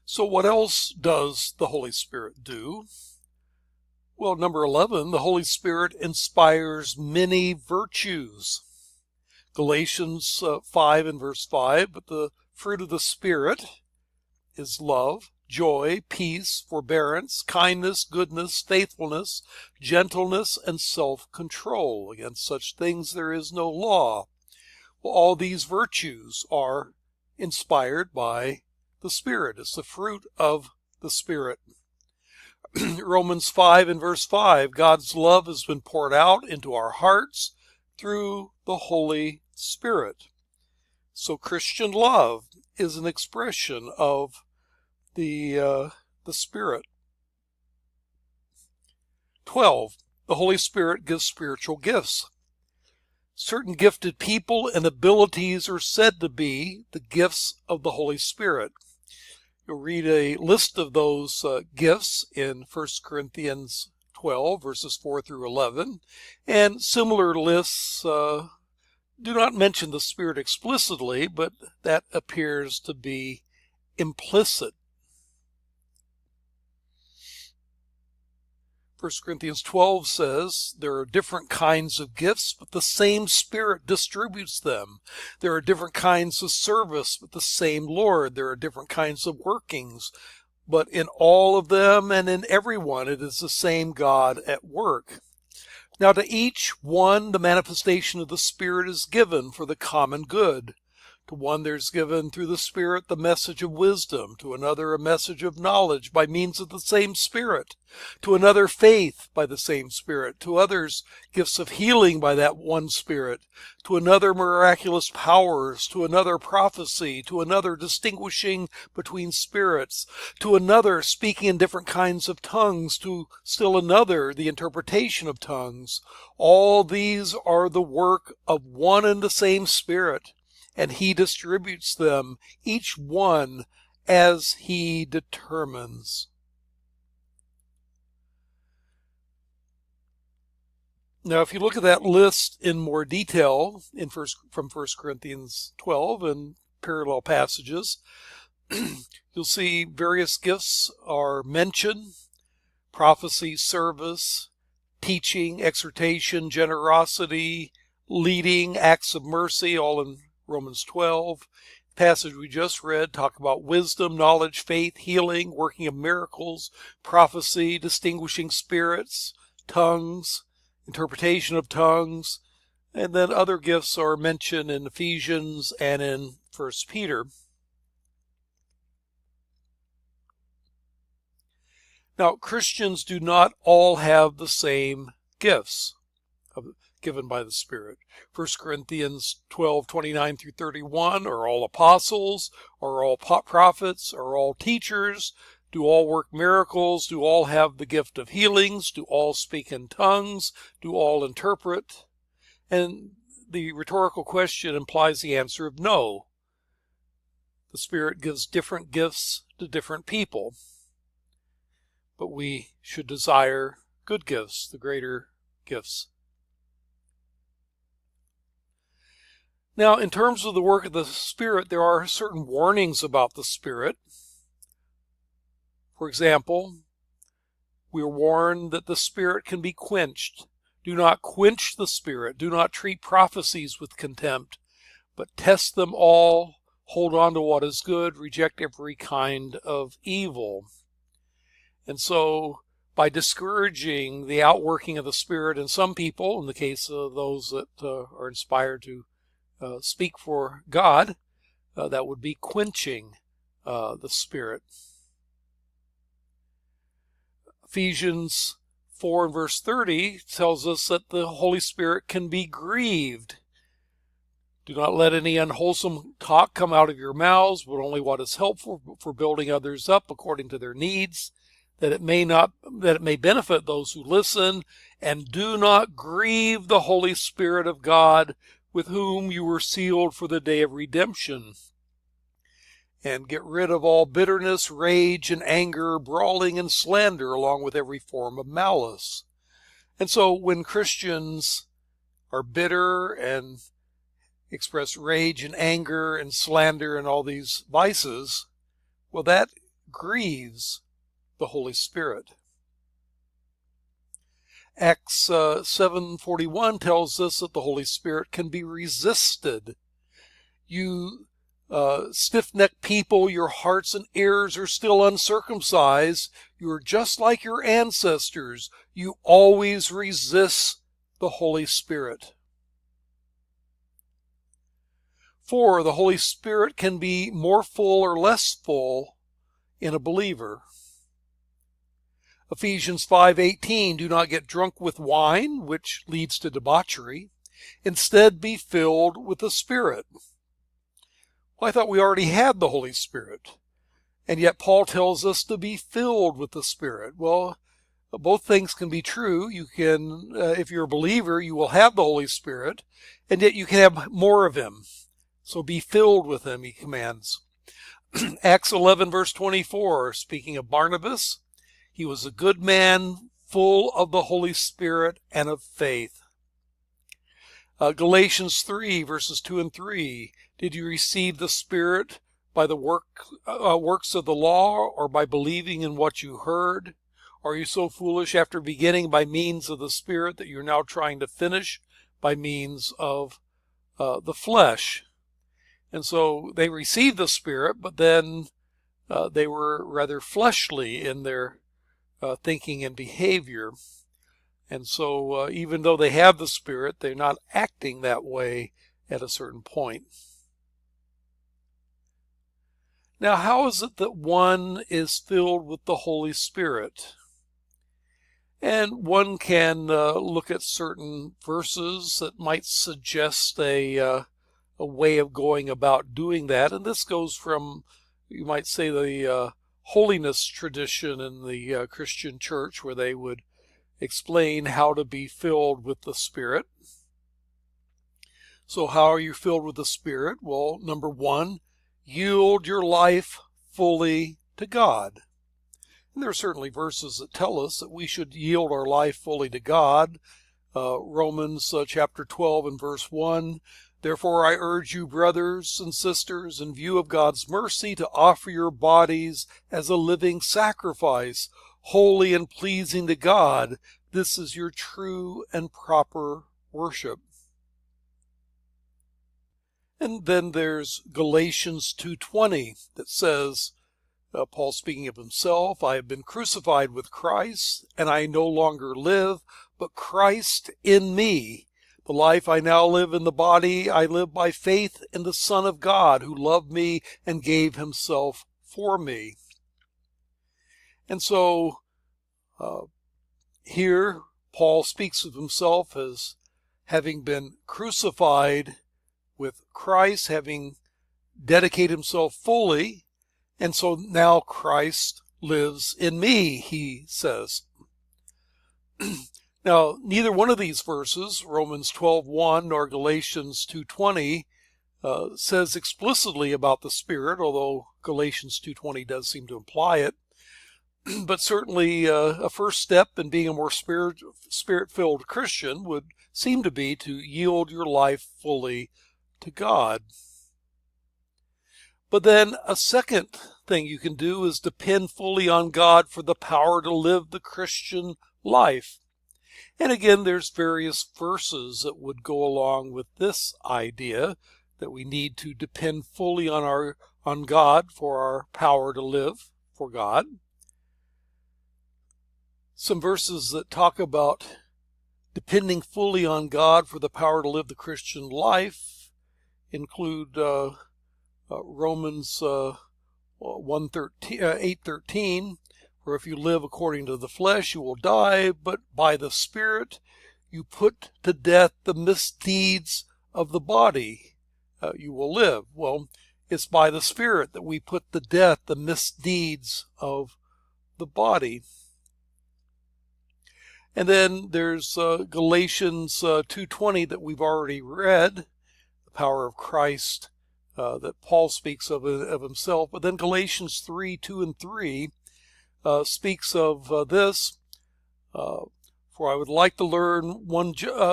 So what else does the Holy Spirit do? Well, number 11, the Holy Spirit inspires many virtues. Galatians 5 and verse 5, but the fruit of the Spirit is love, joy, peace, forbearance, kindness, goodness, faithfulness, gentleness, and self-control. Against such things there is no law. Well, all these virtues are inspired by the Spirit. It's the fruit of the Spirit. Romans 5 and verse 5, God's love has been poured out into our hearts through the Holy Spirit. So Christian love is an expression of the Spirit. 12, the Holy Spirit gives spiritual gifts. Certain gifted people and abilities are said to be the gifts of the Holy Spirit. You'll read a list of those gifts in 1 Corinthians 12, verses 4 through 11, and similar lists do not mention the Spirit explicitly, but that appears to be implicit. 1 Corinthians 12 says there are different kinds of gifts, but the same Spirit distributes them. There are different kinds of service, but the same Lord. There are different kinds of workings, but in all of them and in everyone it is the same God at work. Now to each one the manifestation of the Spirit is given for the common good. To one there's given through the Spirit the message of wisdom, to another a message of knowledge by means of the same Spirit, to another faith by the same Spirit, to others gifts of healing by that one Spirit, to another miraculous powers, to another prophecy, to another distinguishing between spirits, to another speaking in different kinds of tongues, to still another the interpretation of tongues. All these are the work of one and the same Spirit, and he distributes them, each one as he determines. Now, if you look at that list in more detail from 1 Corinthians 12 and parallel passages, you'll see various gifts are mentioned: prophecy, service, teaching, exhortation, generosity, leading, acts of mercy, all in Romans 12. Passage we just read talk about wisdom, knowledge, faith, healing, working of miracles, prophecy, distinguishing spirits, tongues, interpretation of tongues, and then other gifts are mentioned in Ephesians and in 1 Peter. Now, Christians do not all have the same gifts given by the Spirit. 1 Corinthians 12:29 through 31, are all apostles, are all prophets, are all teachers, do all work miracles, do all have the gift of healings, do all speak in tongues, do all interpret? And the rhetorical question implies the answer of no. The Spirit gives different gifts to different people, but we should desire good gifts, the greater gifts. Now, in terms of the work of the Spirit, there are certain warnings about the Spirit. For example, we are warned that the Spirit can be quenched. Do not quench the Spirit. Do not treat prophecies with contempt, but test them all. Hold on to what is good. Reject every kind of evil. And so, by discouraging the outworking of the Spirit in some people, in the case of those that are inspired to speak for God, that would be quenching the Spirit. Ephesians 4 and verse 30 tells us that the Holy Spirit can be grieved. Do not let any unwholesome talk come out of your mouths, but only what is helpful for building others up according to their needs, that it may benefit those who listen. And do not grieve the Holy Spirit of God, with whom you were sealed for the day of redemption. And get rid of all bitterness, rage, and anger, brawling, and slander, along with every form of malice. And so when Christians are bitter and express rage and anger and slander and all these vices, well, that grieves the Holy Spirit. Acts 7:41 tells us that the Holy Spirit can be resisted. You stiff-necked people, your hearts and ears are still uncircumcised. You're just like your ancestors. You always resist the Holy Spirit. 4, the Holy Spirit can be more full or less full in a believer. Ephesians 5:18, do not get drunk with wine, which leads to debauchery. Instead, be filled with the Spirit. Well, I thought we already had the Holy Spirit. And yet Paul tells us to be filled with the Spirit. Well, both things can be true. You can, if you're a believer, you will have the Holy Spirit, and yet you can have more of Him. So be filled with Him, he commands. Acts 11, verse 24, speaking of Barnabas, he was a good man, full of the Holy Spirit and of faith. Galatians 3, verses 2 and 3, did you receive the Spirit by the works of the law, or by believing in what you heard? Are you so foolish, after beginning by means of the Spirit, that you're now trying to finish by means of the flesh? And so they received the Spirit, but then they were rather fleshly in their thinking and behavior. And so even though they have the Spirit, they're not acting that way at a certain point. Now, how is it that one is filled with the Holy Spirit? And one can look at certain verses that might suggest a way of going about doing that. And this goes from, you might say, the holiness tradition in the Christian church, where they would explain how to be filled with the Spirit. So how are you filled with the Spirit? Well, number 1, yield your life fully to God. And there are certainly verses that tell us that we should yield our life fully to God. Romans chapter 12 and verse 1, therefore I urge you, brothers and sisters, in view of God's mercy, to offer your bodies as a living sacrifice, holy and pleasing to God. This is your true and proper worship. And then there's Galatians 2:20 that says, Paul speaking of himself, I have been crucified with Christ, and I no longer live, but Christ in me. The life I now live in the body, I live by faith in the Son of God, who loved me and gave himself for me. And so here Paul speaks of himself as having been crucified with Christ, having dedicated himself fully, and so now Christ lives in me, he says. Now, neither one of these verses, Romans 12:1 nor Galatians 2:20, says explicitly about the Spirit, although Galatians 2:20 does seem to imply it. But certainly a first step in being a more spirit-filled Christian would seem to be to yield your life fully to God. But then a second thing you can do is depend fully on God for the power to live the Christian life. And again, there's various verses that would go along with this idea that we need to depend fully on God for our power to live for God. Some verses that talk about depending fully on God for the power to live the Christian life include Romans 8:13, for if you live according to the flesh, you will die, but by the Spirit you put to death the misdeeds of the body, you will live. Well, it's by the Spirit that we put to death the misdeeds of the body. And then there's Galatians 2:20 that we've already read, the power of Christ that Paul speaks of himself. But then Galatians 3:2 and 3 speaks of this. For I would like to learn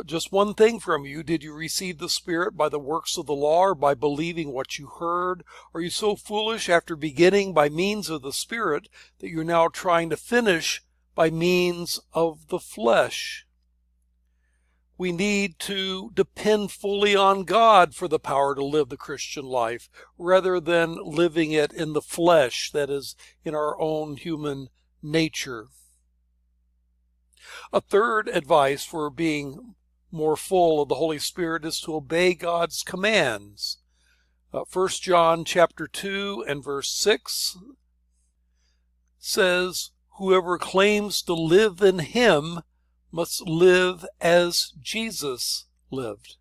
just one thing from you. Did you receive the Spirit by the works of the law or by believing what you heard? Are you so foolish after beginning by means of the Spirit that you're now trying to finish by means of the flesh? We need to depend fully on God for the power to live the Christian life rather than living it in the flesh, that is, in our own human nature. A third advice for being more full of the Holy Spirit is to obey God's commands. 1 John chapter 2 and verse 6 says, "Whoever claims to live in him must live as Jesus lived."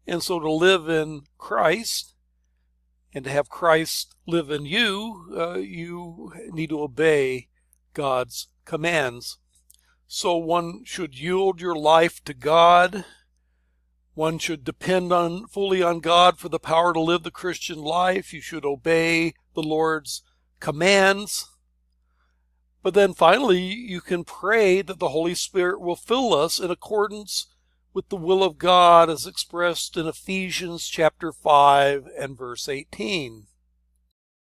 And so to live in Christ and to have Christ live in you, you need to obey God's commands. So one should yield your life to God. One should depend fully on God for the power to live the Christian life. You should obey the Lord's commands. But then finally, you can pray that the Holy Spirit will fill us in accordance with the will of God as expressed in Ephesians chapter 5 and verse 18.